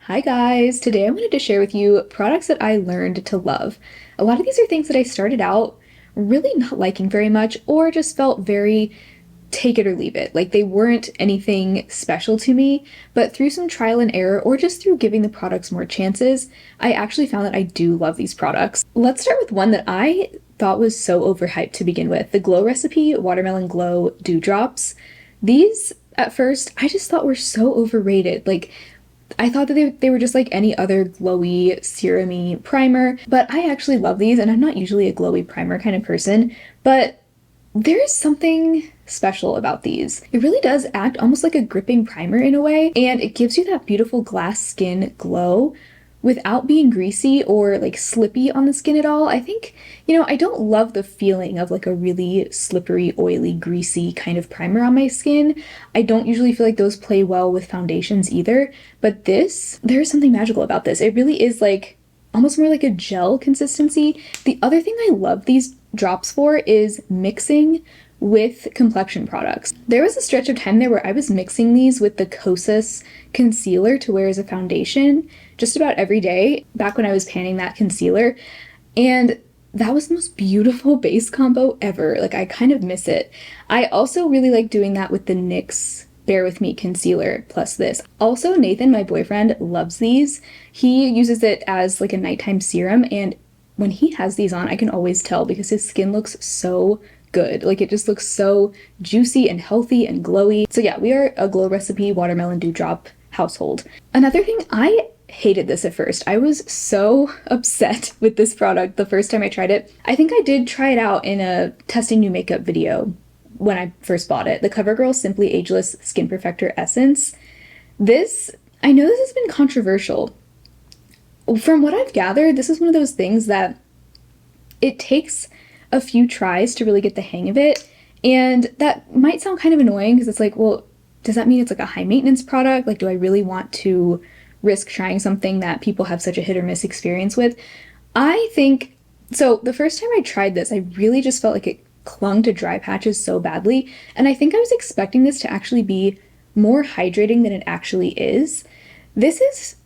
Hi guys! Today I wanted to share with you products that I learned to love. A lot of these are things that I started out really not liking very much or just felt very take it or leave it. Like they weren't anything special to me, but through some trial and error or just through giving the products more chances, I actually found that I do love these products. Let's start with one that I thought was so overhyped to begin with, the Glow Recipe Watermelon Glow Dewdrops. These, at first, I just thought were so overrated. Like, I thought that they were just like any other glowy, serum-y primer, but I actually love these, and I'm not usually a glowy primer kind of person, but there is something special about these. It really does act almost like a gripping primer in a way, and it gives you that beautiful glass skin glow without being greasy or like slippy on the skin at all. I think, I don't love the feeling of like a really slippery, oily, greasy kind of primer on my skin. I don't usually feel like those play well with foundations either, but there is something magical about this. It really is like almost more like a gel consistency. The other thing I love these drops for is mixing with complexion products. There was a stretch of time there where I was mixing these with the Kosas concealer to wear as a foundation just about every day back when I was panning that concealer, and that was the most beautiful base combo ever. Like, I kind of miss it. I also really like doing that with the NYX Bare With Me concealer plus this. Also, Nathan, my boyfriend, loves these. He uses it as like a nighttime serum, and when he has these on, I can always tell because his skin looks so good. Like, it just looks so juicy and healthy and glowy. So yeah, we are a Glow Recipe Watermelon Dewdrop household. Another thing, I hated this at first. I was so upset with this product the first time I tried it. I think I did try it out in a testing new makeup video when I first bought it. The Covergirl Simply Ageless Skin Perfector Essence. I know this has been controversial. From what I've gathered, this is one of those things that it takes a few tries to really get the hang of it, and that might sound kind of annoying because it's like, well, does that mean it's like a high maintenance product? Like, do I really want to risk trying something that people have such a hit or miss experience with? I think so. The first time I tried this, I really just felt like it clung to dry patches so badly, and I think I was expecting this to actually be more hydrating than it actually is. This is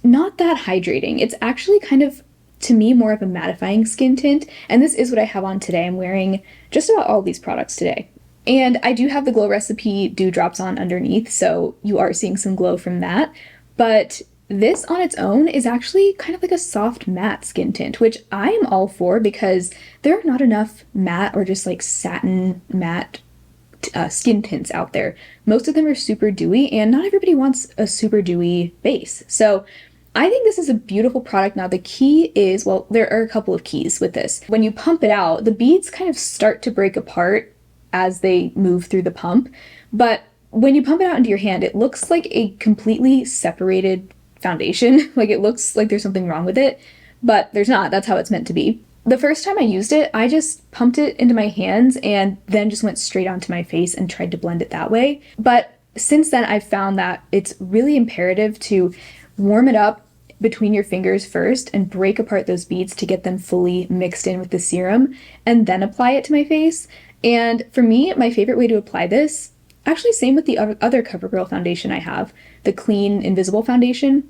not that hydrating. It's actually kind of, to me, more of a mattifying skin tint, and this is what I have on today. I'm wearing just about all these products today. And I do have the Glow Recipe Dewdrops on underneath, so you are seeing some glow from that. But this on its own is actually kind of like a soft matte skin tint, which I am all for because there are not enough matte or just like satin matte skin tints out there. Most of them are super dewy, and not everybody wants a super dewy base. So I think this is a beautiful product. Now, the key is, well, there are a couple of keys with this. When you pump it out, the beads kind of start to break apart as they move through the pump. But when you pump it out into your hand, it looks like a completely separated foundation. Like, it looks like there's something wrong with it, but there's not. That's how it's meant to be. The first time I used it, I just pumped it into my hands and then just went straight onto my face and tried to blend it that way. But since then, I've found that it's really imperative to warm it up between your fingers first and break apart those beads to get them fully mixed in with the serum, and then apply it to my face. And for me, my favorite way to apply this, actually same with the other CoverGirl foundation I have, the Clean Invisible Foundation,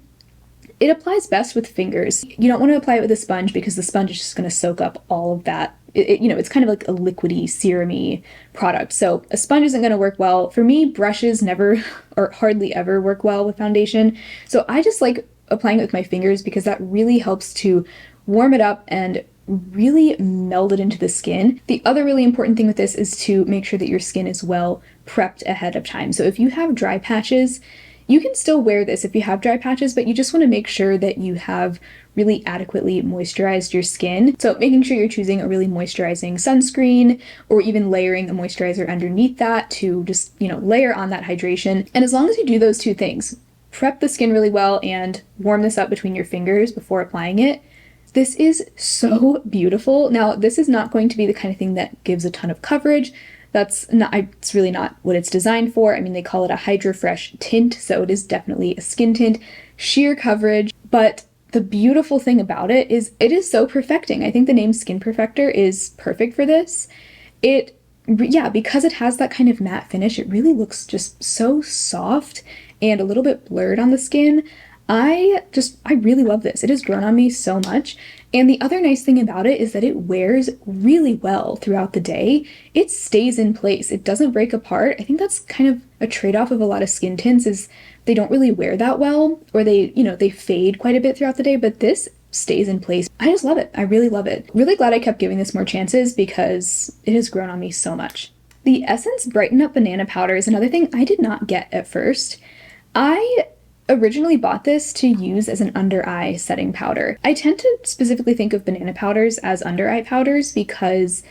it applies best with fingers. You don't want to apply it with a sponge because the sponge is just going to soak up all of that. It's kind of like a liquidy, serum-y product. So a sponge isn't going to work well. For me, brushes never or hardly ever work well with foundation. So I just like applying it with my fingers because that really helps to warm it up and really meld it into the skin. The other really important thing with this is to make sure that your skin is well prepped ahead of time. So if you have dry patches, you can still wear this if you have dry patches, but you just want to make sure that you have really adequately moisturized your skin. So making sure you're choosing a really moisturizing sunscreen, or even layering a moisturizer underneath that to just, layer on that hydration. And as long as you do those two things, prep the skin really well and warm this up between your fingers before applying it, this is so beautiful. Now, this is not going to be the kind of thing that gives a ton of coverage. It's really not what it's designed for. I mean, they call it a Hydra Fresh tint, so it is definitely a skin tint, sheer coverage. But the beautiful thing about it is so perfecting. I think the name Skin Perfector is perfect for this. Because it has that kind of matte finish, it really looks just so soft and a little bit blurred on the skin. I really love this. It has grown on me so much. And the other nice thing about it is that it wears really well throughout the day. It stays in place. It doesn't break apart. I think that's kind of a trade-off of a lot of skin tints is they don't really wear that well, or they fade quite a bit throughout the day, but this stays in place. I just love it. I really love it. Really glad I kept giving this more chances because it has grown on me so much. The Essence Brighten Up Banana Powder is another thing I did not get at first. I originally bought this to use as an under eye setting powder. I tend to specifically think of banana powders as under eye powders because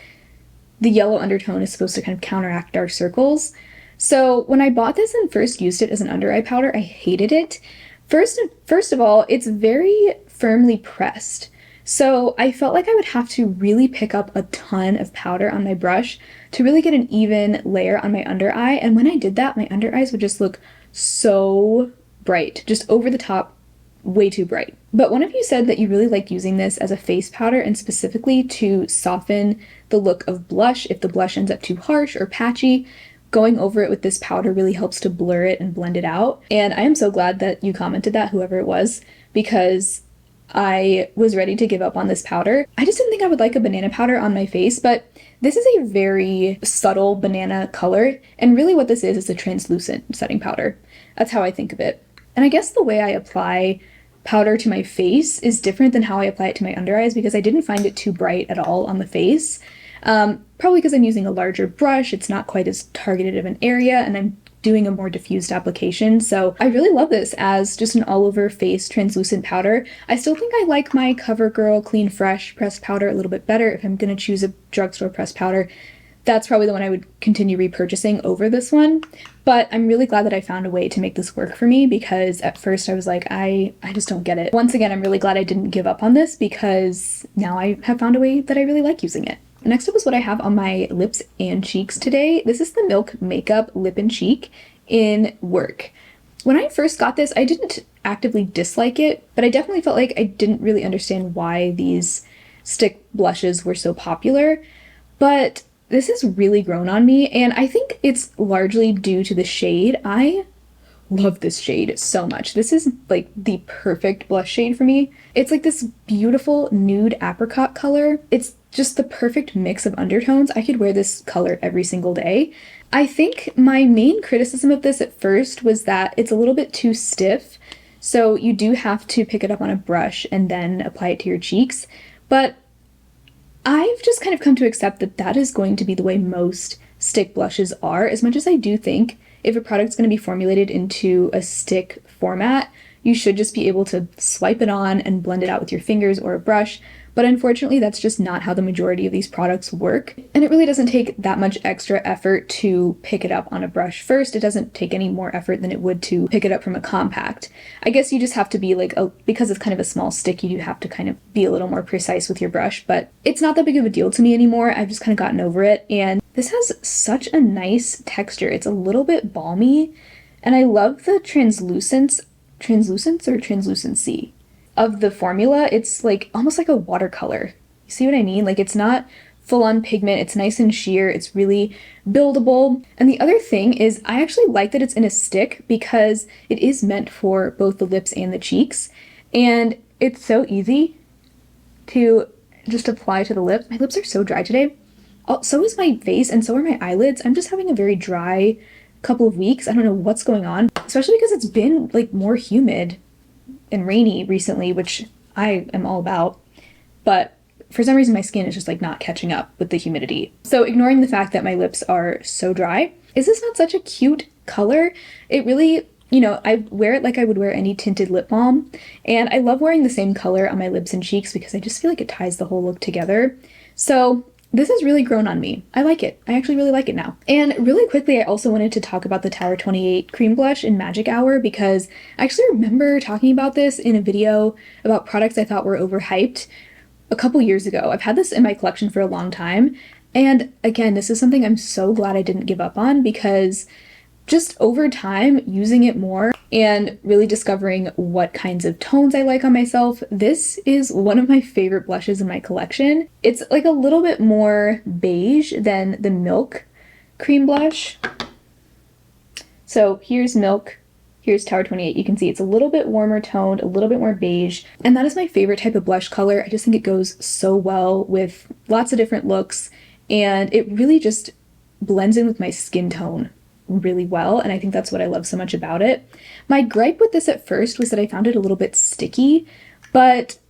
the yellow undertone is supposed to kind of counteract dark circles. So when I bought this and first used it as an under eye powder, I hated it. First of all, it's very firmly pressed. So I felt like I would have to really pick up a ton of powder on my brush to really get an even layer on my under eye. And when I did that, my under eyes would just look so bright, just over the top, way too bright. But one of you said that you really like using this as a face powder and specifically to soften the look of blush if the blush ends up too harsh or patchy. Going over it with this powder really helps to blur it and blend it out. And I am so glad that you commented that, whoever it was, because I was ready to give up on this powder. I just didn't think I would like a banana powder on my face, but this is a very subtle banana color, and really what this is a translucent setting powder. That's how I think of it. And I guess the way I apply powder to my face is different than how I apply it to my under eyes because I didn't find it too bright at all on the face. Probably because I'm using a larger brush, it's not quite as targeted of an area, and I'm doing a more diffused application. So I really love this as just an all-over face translucent powder. I still think I like my Covergirl Clean Fresh pressed powder a little bit better. If I'm going to choose a drugstore pressed powder, that's probably the one I would continue repurchasing over this one. But I'm really glad that I found a way to make this work for me because at first I was like, I just don't get it. Once again, I'm really glad I didn't give up on this because now I have found a way that I really like using it. Next up is what I have on my lips and cheeks today. This is the Milk Makeup Lip and Cheek in Werk. When I first got this, I didn't actively dislike it, but I definitely felt like I didn't really understand why these stick blushes were so popular. But this has really grown on me, and I think it's largely due to the shade. I love this shade so much. This is like the perfect blush shade for me. It's like this beautiful nude apricot color. It's just the perfect mix of undertones. I could wear this color every single day. I think my main criticism of this at first was that it's a little bit too stiff, so you do have to pick it up on a brush and then apply it to your cheeks. But I've just kind of come to accept that that is going to be the way most stick blushes are, as much as I do think if a product's going to be formulated into a stick format, you should just be able to swipe it on and blend it out with your fingers or a brush. But unfortunately, that's just not how the majority of these products work. And it really doesn't take that much extra effort to pick it up on a brush first. It doesn't take any more effort than it would to pick it up from a compact. I guess you just have to be like, because it's kind of a small stick, you do have to kind of be a little more precise with your brush, but it's not that big of a deal to me anymore. I've just kind of gotten over it. And this has such a nice texture. It's a little bit balmy, and I love the translucence or translucency of the formula. It's like almost like a watercolor. You see what I mean? Like it's not full on pigment. It's nice and sheer. It's really buildable. And the other thing is I actually like that it's in a stick because it is meant for both the lips and the cheeks. And it's so easy to just apply to the lips. My lips are so dry today. So is my face and so are my eyelids. I'm just having a very dry couple of weeks. I don't know what's going on, especially because it's been like more humid and rainy recently, which I am all about, but for some reason my skin is just like not catching up with the humidity. So ignoring the fact that my lips are so dry, is this not such a cute color? It really, I wear it like I would wear any tinted lip balm, and I love wearing the same color on my lips and cheeks because I just feel like it ties the whole look together. So this has really grown on me. I like it. I actually really like it now. And really quickly, I also wanted to talk about the Tower 28 cream blush in Magic Hour because I actually remember talking about this in a video about products I thought were overhyped a couple years ago. I've had this in my collection for a long time. And again, this is something I'm so glad I didn't give up on because just over time, using it more and really discovering what kinds of tones I like on myself, this is one of my favorite blushes in my collection. It's like a little bit more beige than the Milk cream blush. So here's Milk Here's Tower 28. You can see it's a little bit warmer toned, a little bit more beige, and that is my favorite type of blush color. I just think it goes so well with lots of different looks, and it really just blends in with my skin tone really well, and I think that's what I love so much about it. My gripe with this at first was that I found it a little bit sticky, but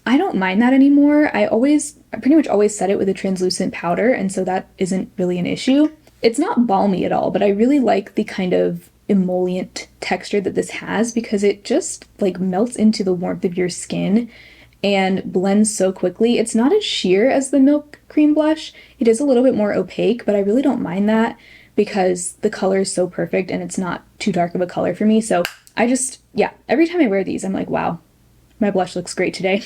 I don't mind that anymore. I pretty much always set it with a translucent powder, and so that isn't really an issue. It's not balmy at all, but I really like the kind of emollient texture that this has because it just like melts into the warmth of your skin and blends so quickly. It's not as sheer as the Milk Cream blush. It is a little bit more opaque, but I really don't mind that because the color is so perfect and it's not too dark of a color for me. So yeah, every time I wear these, I'm like, wow, my blush looks great today.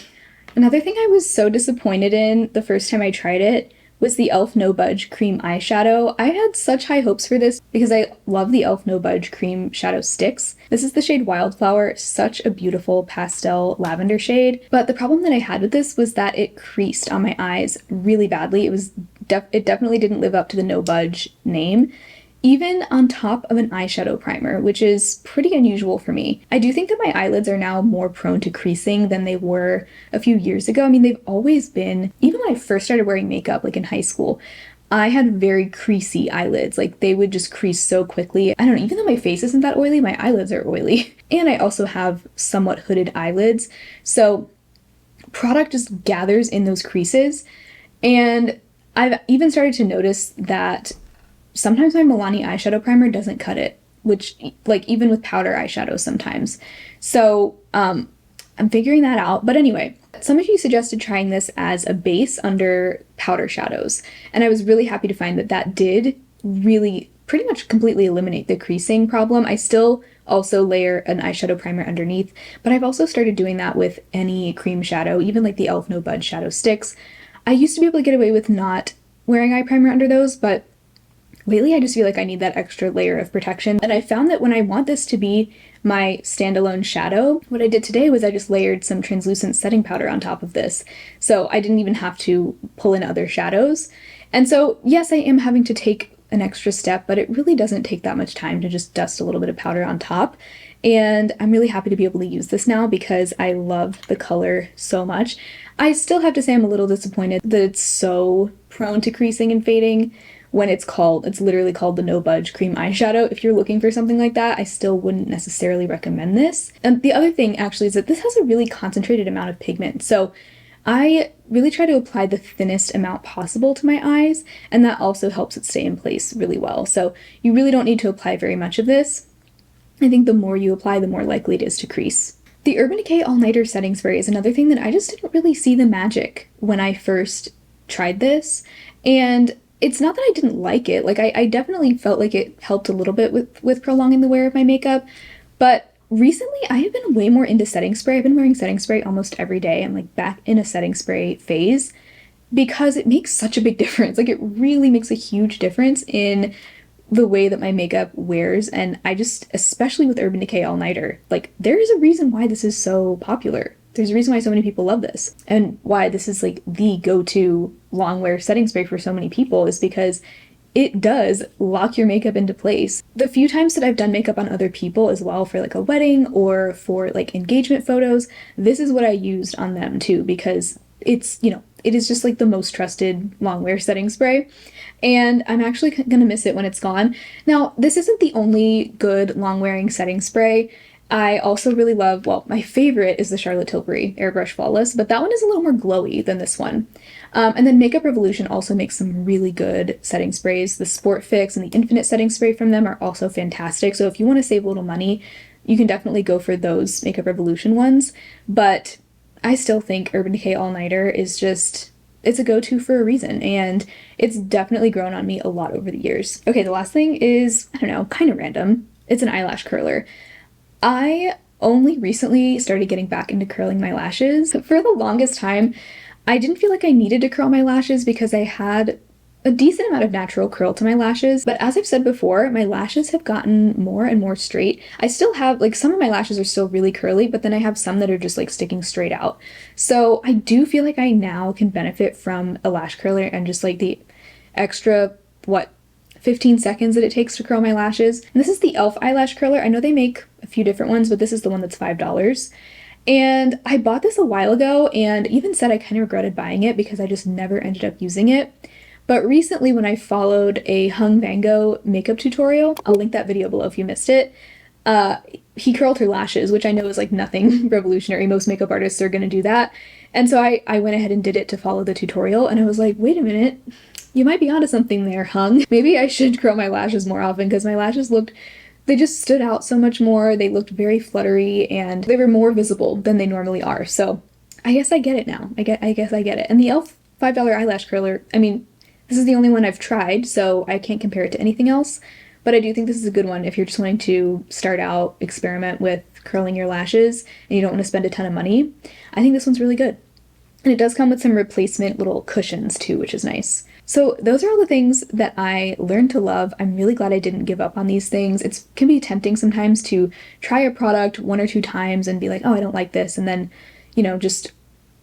Another thing I was so disappointed in the first time I tried it was the e.l.f. No Budge Cream Eyeshadow. I had such high hopes for this because I love the e.l.f. No Budge Cream Shadow Sticks. This is the shade Wildflower, such a beautiful pastel lavender shade. But the problem that I had with this was that it creased on my eyes really badly. It definitely didn't live up to the No Budge name, even on top of an eyeshadow primer, which is pretty unusual for me. I do think that my eyelids are now more prone to creasing than they were a few years ago. I mean, they've always been, even when I first started wearing makeup, like in high school, I had very creasy eyelids. Like they would just crease so quickly. I don't know, even though my face isn't that oily, my eyelids are oily. And I also have somewhat hooded eyelids. So product just gathers in those creases. And I've even started to notice that sometimes my Milani eyeshadow primer doesn't cut it, which like even with powder eyeshadow sometimes. So I'm figuring that out. But anyway, some of you suggested trying this as a base under powder shadows. And I was really happy to find that that did really pretty much completely eliminate the creasing problem. I still also layer an eyeshadow primer underneath, but I've also started doing that with any cream shadow, even like the e.l.f. No Budge shadow sticks. I used to be able to get away with not wearing eye primer under those, but lately I just feel like I need that extra layer of protection. And I found that when I want this to be my standalone shadow, what I did today was I just layered some translucent setting powder on top of this. So I didn't even have to pull in other shadows. And so yes, I am having to take an extra step, but it really doesn't take that much time to just dust a little bit of powder on top. And I'm really happy to be able to use this now because I love the color so much. I still have to say I'm a little disappointed that it's so prone to creasing and fading when it's literally called the No Budge Cream Eyeshadow. If you're looking for something like that, I still wouldn't necessarily recommend this. And the other thing actually is that this has a really concentrated amount of pigment. So I really try to apply the thinnest amount possible to my eyes, and that also helps it stay in place really well. So you really don't need to apply very much of this. I think the more you apply, the more likely it is to crease. The Urban Decay All Nighter Setting Spray is another thing that I just didn't really see the magic when I first tried this. And it's not that I didn't like it. Like I definitely felt like it helped a little bit with prolonging the wear of my makeup. But recently I have been way more into setting spray. I've been wearing setting spray almost every day. I'm like back in a setting spray phase because it makes such a big difference. Like it really makes a huge difference in the way that my makeup wears. And I just, especially with Urban Decay All Nighter, like there is a reason why this is so popular. There's a reason why so many people love this, and why this is like the go-to long wear setting spray for so many people is because it does lock your makeup into place. The few times that I've done makeup on other people as well for like a wedding or for like engagement photos, this is what I used on them too, because it's, you know, it is just like the most trusted long wear setting spray. And I'm actually gonna miss it when it's gone. Now, this isn't the only good long wearing setting spray. I also really love, well, my favorite is the Charlotte Tilbury Airbrush Flawless, but that one is a little more glowy than this one. And then Makeup Revolution also makes some really good setting sprays. The Sport Fix and the Infinite setting spray from them are also fantastic. So if you want to save a little money, you can definitely go for those Makeup Revolution ones. But I still think Urban Decay All Nighter is just, it's a go-to for a reason, and it's definitely grown on me a lot over the years. Okay, the last thing is, I don't know, kind of random. It's an eyelash curler. I only recently started getting back into curling my lashes. For the longest time, I didn't feel like I needed to curl my lashes because I had a decent amount of natural curl to my lashes. But as I've said before, my lashes have gotten more and more straight. I still have, like, some of my lashes are still really curly, but then I have some that are just like sticking straight out. So I do feel like I now can benefit from a lash curler and just like the extra, 15 seconds that it takes to curl my lashes. And this is the e.l.f. eyelash curler. I know they make a few different ones, but this is the one that's $5. And I bought this a while ago and even said I kind of regretted buying it because I just never ended up using it. But recently when I followed a Hung Van Gogh makeup tutorial, I'll link that video below if you missed it, he curled her lashes, which I know is like nothing revolutionary. Most makeup artists are going to do that. And so I went ahead and did it to follow the tutorial, and I was like, wait a minute, you might be onto something there, Hung. Maybe I should curl my lashes more often because my lashes they just stood out so much more. They looked very fluttery and they were more visible than they normally are. So I guess I get it now. I guess I get it. And the e.l.f. $5 eyelash curler, I mean, this is the only one I've tried, so I can't compare it to anything else. But I do think this is a good one if you're just wanting to start out, experiment with curling your lashes, and you don't want to spend a ton of money. I think this one's really good. And it does come with some replacement little cushions too, which is nice. So those are all the things that I learned to love. I'm really glad I didn't give up on these things. It can be tempting sometimes to try a product 1 or 2 times and be like, oh, I don't like this, and then, just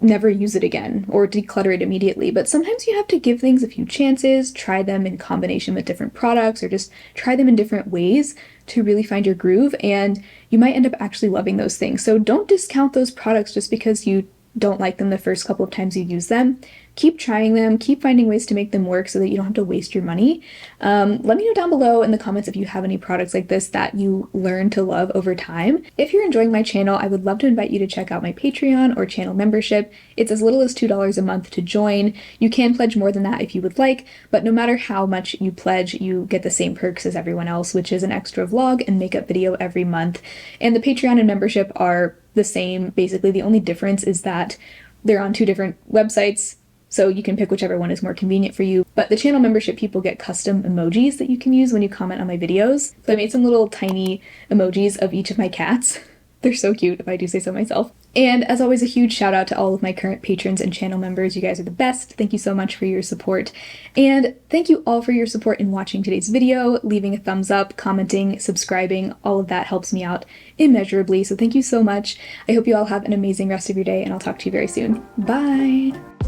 never use it again or declutter it immediately. But sometimes you have to give things a few chances, try them in combination with different products, or just try them in different ways to really find your groove, and you might end up actually loving those things. So don't discount those products just because you don't like them the first couple of times you use them. Keep trying them, keep finding ways to make them work so that you don't have to waste your money. Let me know down below in the comments if you have any products like this that you learn to love over time. If you're enjoying my channel, I would love to invite you to check out my Patreon or channel membership. It's as little as $2 a month to join. You can pledge more than that if you would like, but no matter how much you pledge, you get the same perks as everyone else, which is an extra vlog and makeup video every month. And the Patreon and membership are the same. Basically, the only difference is that they're on 2 different websites, so you can pick whichever one is more convenient for you. But the channel membership people get custom emojis that you can use when you comment on my videos. So I made some little tiny emojis of each of my cats. They're so cute, if I do say so myself. And as always, a huge shout out to all of my current patrons and channel members. You guys are the best. Thank you so much for your support. And thank you all for your support in watching today's video, leaving a thumbs up, commenting, subscribing. All of that helps me out immeasurably. So thank you so much. I hope you all have an amazing rest of your day, and I'll talk to you very soon. Bye!